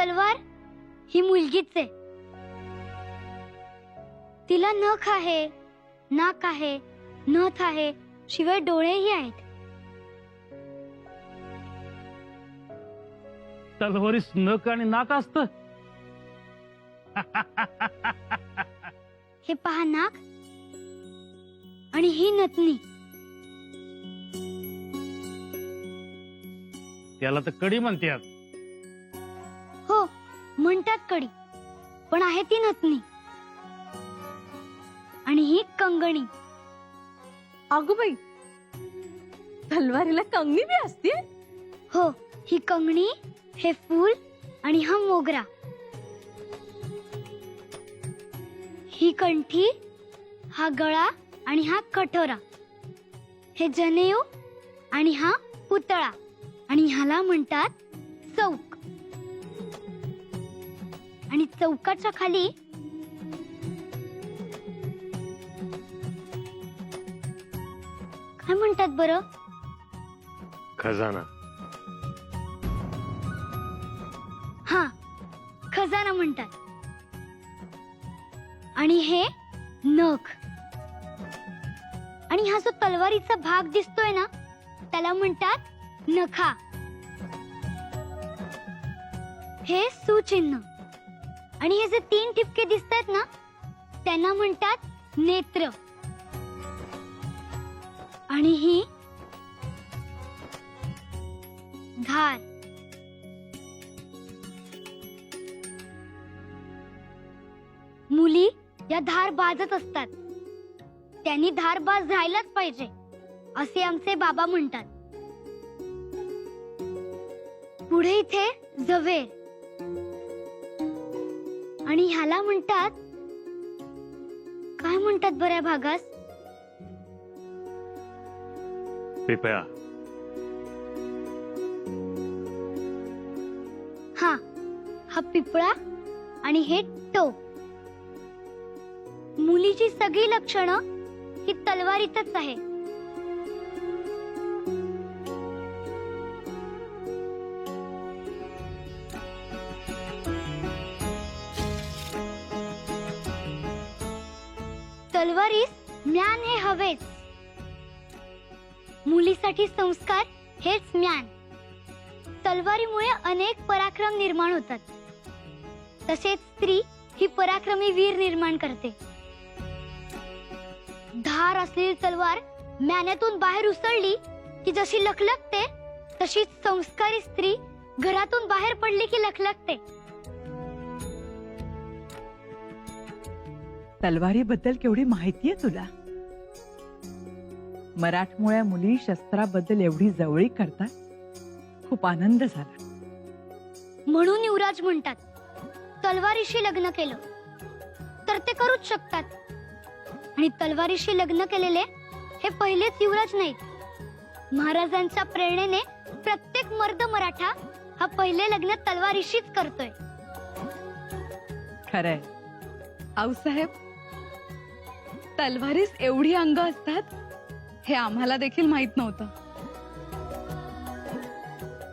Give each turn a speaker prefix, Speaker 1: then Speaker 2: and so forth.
Speaker 1: तलवार ही मुलगीच आहे. तिला नख आहे, नाक आहे, नथ आहे, शिवाय डोळेही आहेत.
Speaker 2: तलवारीस नख आणि नाक असत.
Speaker 1: हे पहा नाक आणि ही नथनी.
Speaker 2: त्याला तर कडी म्हणतात.
Speaker 1: हो म्हणतात कडी, पण आहे ती नथनी. आणि ही कंगणी.
Speaker 3: अगं बाई, तलवारीला कंगणी बी असते?
Speaker 1: हो, ही कंगणी, हे फूल आणि हा मोगरा. ही कंठी, हा गळा आणि हा कठोरा. हे जनेऊ आणि हा पुतळा. आणि ह्याला म्हणतात चौक. आणि चौकाच्या खाली काय म्हणतात बरं?
Speaker 4: खजाना.
Speaker 1: हा, खजाना म्हणतात. आणि हे नख. आणि हा जो तलवारीचा भाग दिसतोय ना, त्याला म्हणतात नखा. हे सुचिन्ह. आणि हे जे 3 ठिपके दिसतात ना, त्यांना म्हणतात नेत्र. आणि ही धार. मुली या धार बाजत असतात. त्यांनी धार बाज राहायलाच पाहिजे असे आमचे बाबा म्हणतात. पुढे इथे जवेर. आणि ह्याला म्हणतात, काय म्हणतात बऱ्या भागास?
Speaker 4: पिपळा.
Speaker 1: हा पिपळा आणि हे टोक. मुलीची सगळी लक्षणं ही तलवारीतच आहे. तलवारीस ज्ञान हे हवेच. मुलीसाठी संस्कार हेच ज्ञान. तलवारीमुळे अनेक पराक्रम निर्माण होतात. तसेच स्त्री ही पराक्रमी वीर निर्माण करते. धार असलेली तलवार म्यान्यातून बाहेर उसळली की जशी लखलखते, तशीच संस्कारी स्त्री घरातून बाहेर पडली की लखलखते.
Speaker 5: तलवारीबद्दल केवढी माहिती आहे तुला. मराठमोळ्या मुली शस्त्राबद्दल एवढी जवळीक करतात. खूप आनंद झाला.
Speaker 1: म्हणून युवराज म्हणतात, तलवारीशी लग्न केलं तर ते करूच शकतात. आणि तलवारीशी लग्न केलेले हे पहिलेच युवराज नाहीत. महाराजांच्या प्रेरणेने प्रत्येक मर्द मराठा हा पहिले लग्न तलवारीशीच करतोय.
Speaker 5: खरंय.
Speaker 3: आऊसाहेब, तलवारीस एवढी अंग असतात हे आम्हाला देखील माहित नव्हतं.